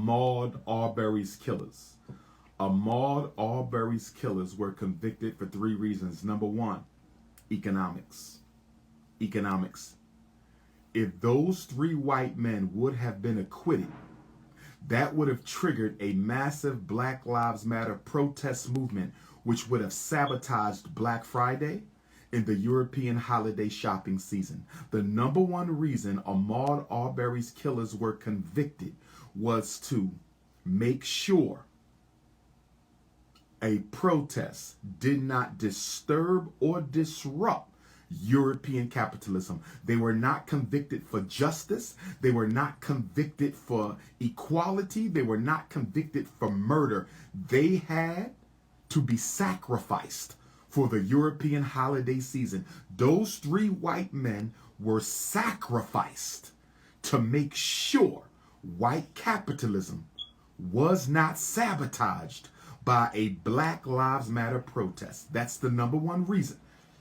Ahmaud Arbery's killers. Ahmaud Arbery's killers were convicted for 3 reasons. Number 1, economics. Economics. If those 3 white men would have been acquitted, that would have triggered a massive Black Lives Matter protest movement, which would have sabotaged Black Friday in the European holiday shopping season. The number 1 reason Ahmaud Arbery's killers were convicted was to make sure a protest did not disturb or disrupt European capitalism. They were not convicted for justice. They were not convicted for equality. They were not convicted for murder. They had to be sacrificed for the European holiday season. Those 3 white men were sacrificed to make sure white capitalism was not sabotaged by a Black Lives Matter protest. That's the number 1 reason.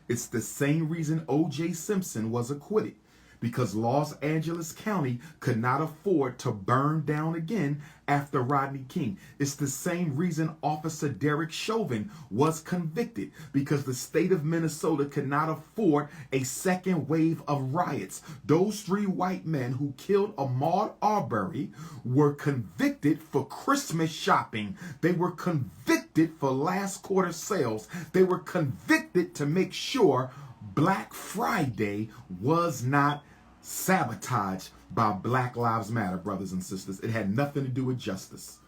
It's the same reason O.J. Simpson was acquitted, because Los Angeles County could not afford to burn down again after Rodney King. It's the same reason Officer Derek Chauvin was convicted, because the state of Minnesota could not afford a second wave of riots. Those 3 white men who killed Ahmaud Arbery were convicted for Christmas shopping. They were convicted for last quarter sales. They were convicted to make sure Black Friday was not sabotaged by Black Lives Matter, brothers and sisters. It had nothing to do with justice.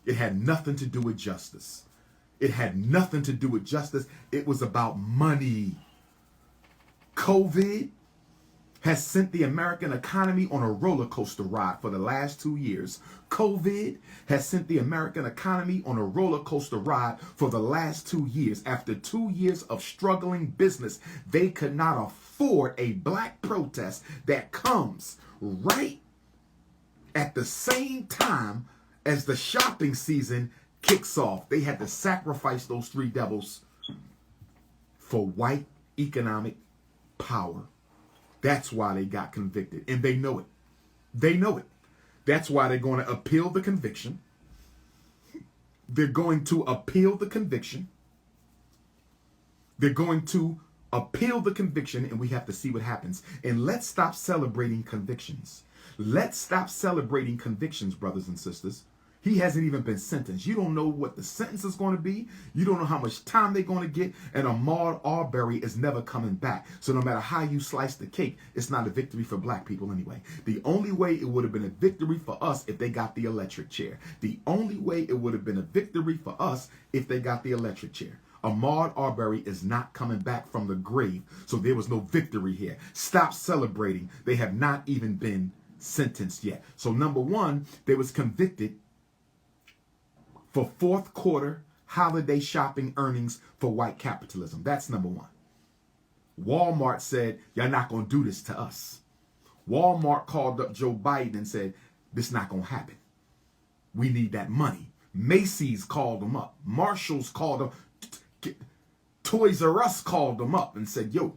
It had nothing to do with justice. It had nothing to do with justice. It was about money. COVID has sent the American economy on a roller coaster ride for the last 2 years. COVID has sent the American economy on a roller coaster ride for the last 2 years. After 2 years of struggling business, they could not afford a black protest that comes right at the same time as the shopping season kicks off. They had to sacrifice those 3 devils for white economic power. That's why they got convicted, and they know it. They know it. That's why they're going to appeal the conviction. They're going to appeal the conviction. They're going to appeal the conviction, and we have to see what happens. And let's stop celebrating convictions. Let's stop celebrating convictions, brothers and sisters. He hasn't even been sentenced. You don't know what the sentence is going to be. You don't know how much time they're going to get. And Ahmaud Arbery is never coming back. So no matter how you slice the cake, it's not a victory for black people anyway. The only way it would have been a victory for us if they got the electric chair. The only way it would have been a victory for us if they got the electric chair. Ahmaud Arbery is not coming back from the grave. So there was no victory here. Stop celebrating. They have not even been sentenced yet. So number 1, they was convicted for 4th quarter holiday shopping earnings for white capitalism. That's number 1. Walmart said, y'all not going to do this to us. Walmart called up Joe Biden and said, this not going to happen. We need that money. Macy's called them up. Marshall's called them. Toys R Us called them up and said, yo,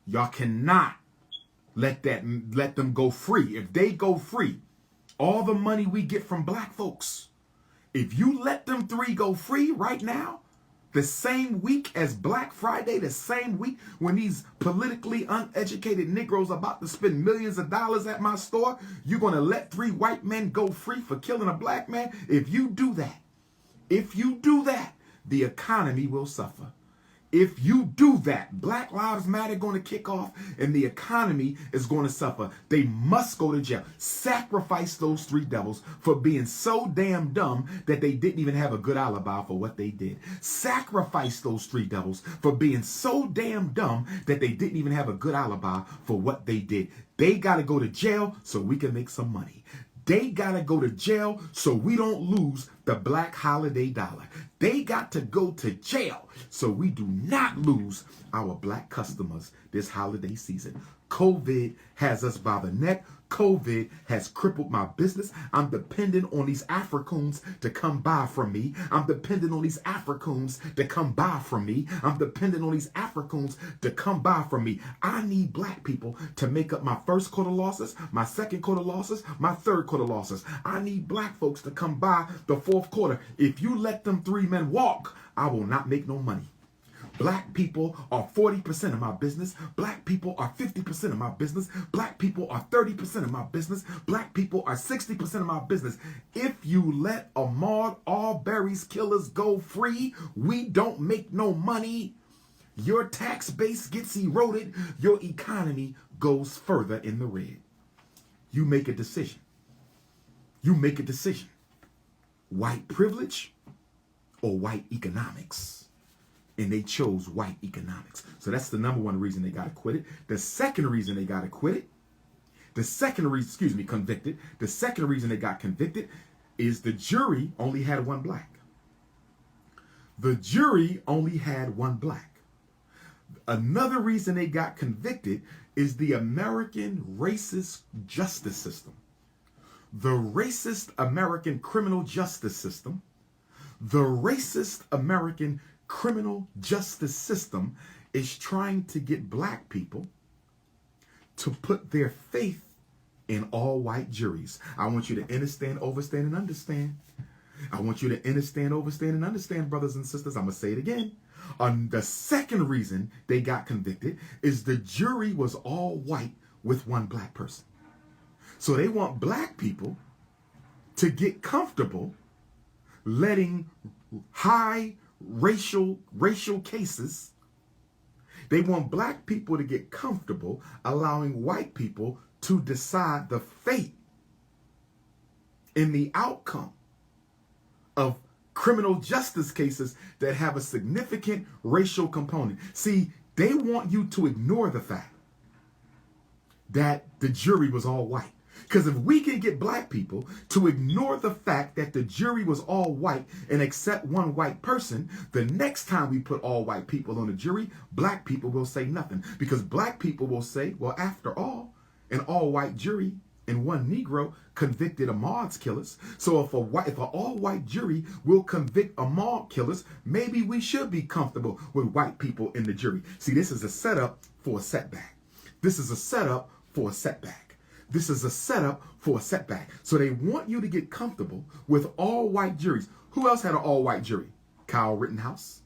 y'all cannot let them go free. If they go free, all the money we get from black folks, if you let them 3 go free right now, the same week as Black Friday, the same week when these politically uneducated Negroes are about to spend millions of dollars at my store, you're going to let 3 white men go free for killing a black man? If you do that, the economy will suffer. If you do that, Black Lives Matter going to kick off and the economy is going to suffer. They must go to jail. Sacrifice those 3 devils for being so damn dumb that they didn't even have a good alibi for what they did. Sacrifice those 3 devils for being so damn dumb that they didn't even have a good alibi for what they did. They got to go to jail so we can make some money. They got to go to jail so we don't lose the black holiday dollar. They got to go to jail so we do not lose our black customers this holiday season. COVID has us by the neck. COVID has crippled my business. I'm dependent on these Africans to come buy from me. I'm dependent on these Africans to come buy from me. I'm dependent on these Africans to come buy from me. I need black people to make up my first quarter losses, my second quarter losses, my third quarter losses. I need black folks to come buy the fourth quarter. If you let them three men walk, I will not make no money. Black people are 40% of my business. Black people are 50% of my business. Black people are 30% of my business. Black people are 60% of my business. If you let Ahmaud Arbery's killers go free, we don't make no money. Your tax base gets eroded. Your economy goes further in the red. You make a decision. You make a decision. White privilege or white economics? And they chose white economics. So that's the number one reason they got acquitted. The second reason they got acquitted, convicted. The second reason they got convicted is the jury only had one black. The jury only had one black. Another reason they got convicted is the American racist justice system. The racist American criminal justice system. The racist American criminal justice system is trying to get black people to put their faith in all white juries. I want you to understand, overstand, and understand. I want you to understand, overstand, and understand, brothers and sisters. I'm going to say it again. The second reason they got convicted is the jury was all white with one black person. So they want black people to get comfortable letting high racial cases. They want black people to get comfortable allowing white people to decide the fate and the outcome of criminal justice cases that have a significant racial component. See, they want you to ignore the fact that the jury was all white. Because if we can get black people to ignore the fact that the jury was all white and accept one white person, the next time we put all white people on the jury, black people will say nothing. Because black people will say, well, after all, an all white jury and one Negro convicted Ahmaud's killers. So if an all white jury will convict Ahmaud killers, maybe we should be comfortable with white people in the jury. See, this is a setup for a setback. This is a setup for a setback. This is a setup for a setback. So they want you to get comfortable with all white juries. Who else had an all white jury? Kyle Rittenhouse.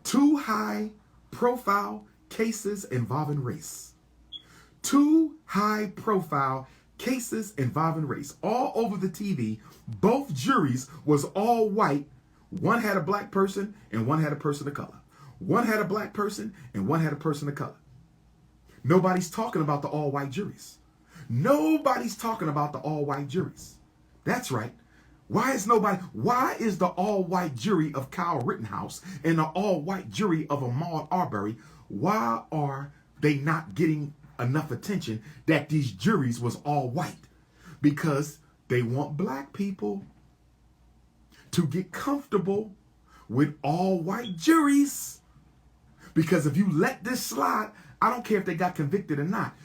2 high profile cases involving race. 2 high profile cases involving race. All over the TV, both juries was all white. One had a black person and one had a person of color. One had a black person and one had a person of color. Nobody's talking about the all white juries. Nobody's talking about the all-white juries. That's right. Why is the all-white jury of Kyle Rittenhouse and the all-white jury of Ahmaud Arbery, why are they not getting enough attention that these juries was all white? Because they want black people to get comfortable with all-white juries. Because if you let this slide, I don't care if they got convicted or not,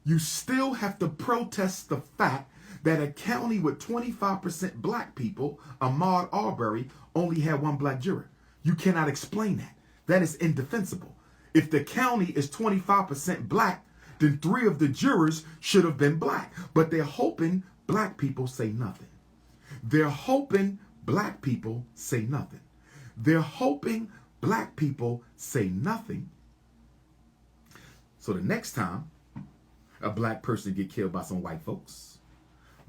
you still have to protest the fact that a county with 25% black people, Ahmaud Arbery, only had one black juror. You cannot explain that. That is indefensible. If the county is 25% black, then 3 of the jurors should have been black. But they're hoping black people say nothing. They're hoping black people say nothing. They're hoping black people say nothing. So the next time a black person get killed by some white folks,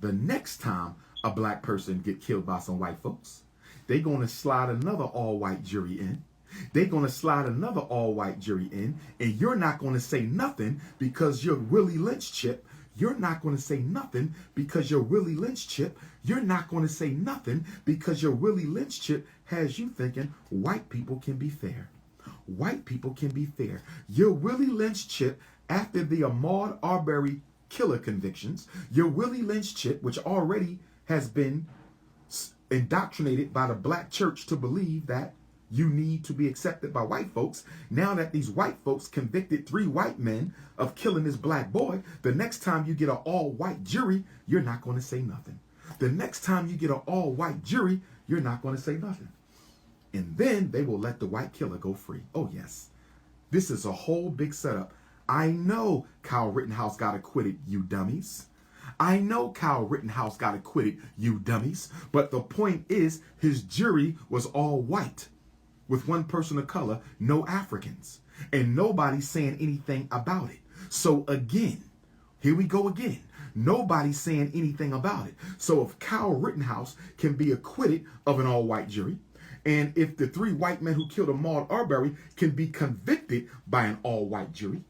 the next time a black person get killed by some white folks, they're going to slide another all-white jury in. They're going to slide another all-white jury in, and you're not going to say nothing because you're Willie Lynch chip. You're not going to say nothing because your Willie Lynch chip. You're not going to say nothing because your Willie Lynch chip has you thinking white people can be fair. White people can be fair. Your Willie Lynch chip, after the Ahmaud Arbery killer convictions, your Willie Lynch chip, which already has been indoctrinated by the black church to believe that you need to be accepted by white folks. Now that these white folks convicted 3 white men of killing this black boy, the next time you get an all-white jury, you're not going to say nothing. The next time you get an all-white jury, you're not going to say nothing. And then they will let the white killer go free. Oh, yes. This is a whole big setup. I know Kyle Rittenhouse got acquitted, you dummies. I know Kyle Rittenhouse got acquitted, you dummies. But the point is, his jury was all white, with 1 person of color, no Africans. And nobody's saying anything about it. So again, here we go again. Nobody's saying anything about it. So if Kyle Rittenhouse can be acquitted of an all-white jury, and if the 3 white men who killed Ahmaud Arbery can be convicted by an all-white jury,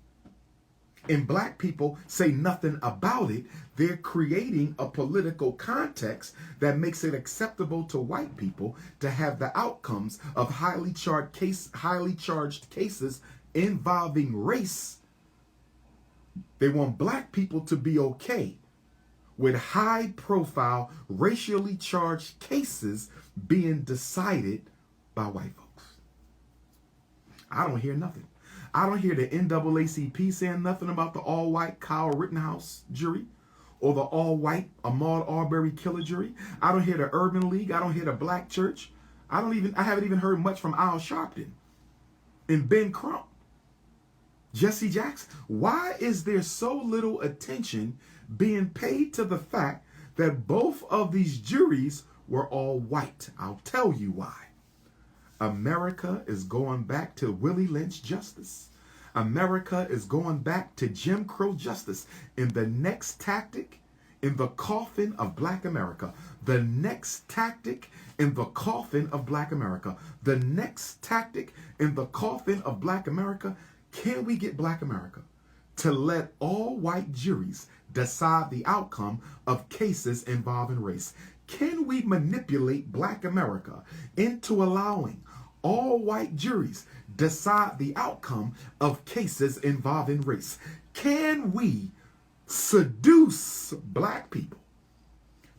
and black people say nothing about it, they're creating a political context that makes it acceptable to white people to have the outcomes of highly charged cases involving race. They want black people to be okay with high-profile, racially charged cases being decided by white folks. I don't hear nothing. I don't hear the NAACP saying nothing about the all-white Kyle Rittenhouse jury or the all-white Ahmaud Arbery killer jury. I don't hear the Urban League. I don't hear the Black Church. I haven't even heard much from Al Sharpton and Ben Crump, Jesse Jackson. Why is there so little attention being paid to the fact that both of these juries were all white? I'll tell you why. America is going back to Willie Lynch justice. America is going back to Jim Crow justice. In the next tactic in the coffin of black America, the next tactic in the coffin of black America, the next tactic in the coffin of black America, can we get black America to let all white juries decide the outcome of cases involving race? Can we manipulate black America into allowing all white juries decide the outcome of cases involving race? Can we seduce black people?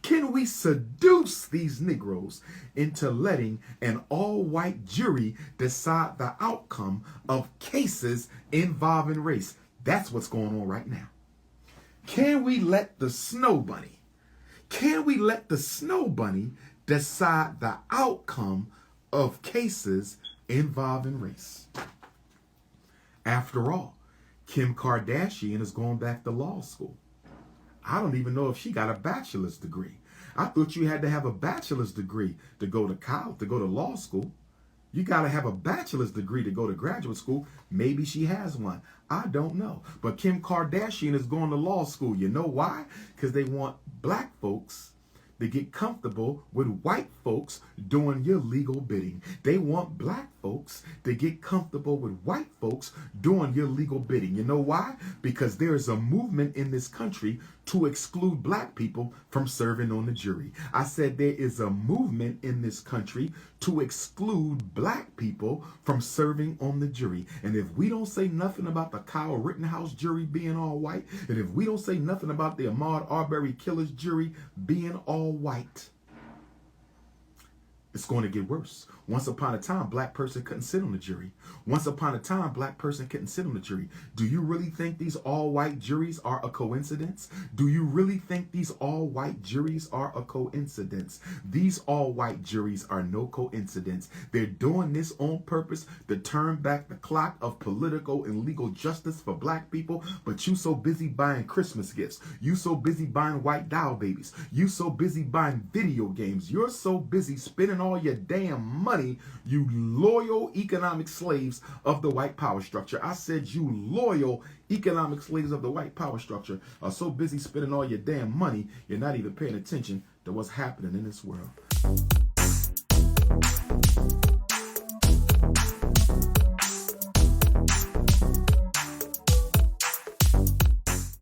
Can we seduce these Negroes into letting an all-white jury decide the outcome of cases involving race? That's what's going on right now. Can we let the snow bunny, decide the outcome of cases involving race? After all, Kim Kardashian is going back to law school. I don't even know if she got a bachelor's degree. I thought you had to have a bachelor's degree to go to college, to go to law school. You got to have a bachelor's degree to go to graduate school. Maybe she has one. I don't know. But Kim Kardashian is going to law school. You know why? Because they want black folks to get comfortable with white folks doing your legal bidding. They want black folks to get comfortable with white folks doing your legal bidding. You know why? Because there is a movement in this country to exclude black people from serving on the jury. I said there is a movement in this country to exclude black people from serving on the jury. And if we don't say nothing about the Kyle Rittenhouse jury being all white, and if we don't say nothing about the Ahmaud Arbery killers jury being all white, it's going to get worse. Once upon a time, black person couldn't sit on the jury. Once upon a time, black person couldn't sit on the jury. Do you really think these all-white juries are a coincidence? Do you really think these all-white juries are a coincidence? These all-white juries are no coincidence. They're doing this on purpose to turn back the clock of political and legal justice for black people, but you so busy buying Christmas gifts. You so busy buying white doll babies. You so busy buying video games. You're so busy spending all your damn money, you loyal economic slaves of the white power structure. I said you loyal economic slaves of the white power structure are so busy spending all your damn money, you're not even paying attention to what's happening in this world.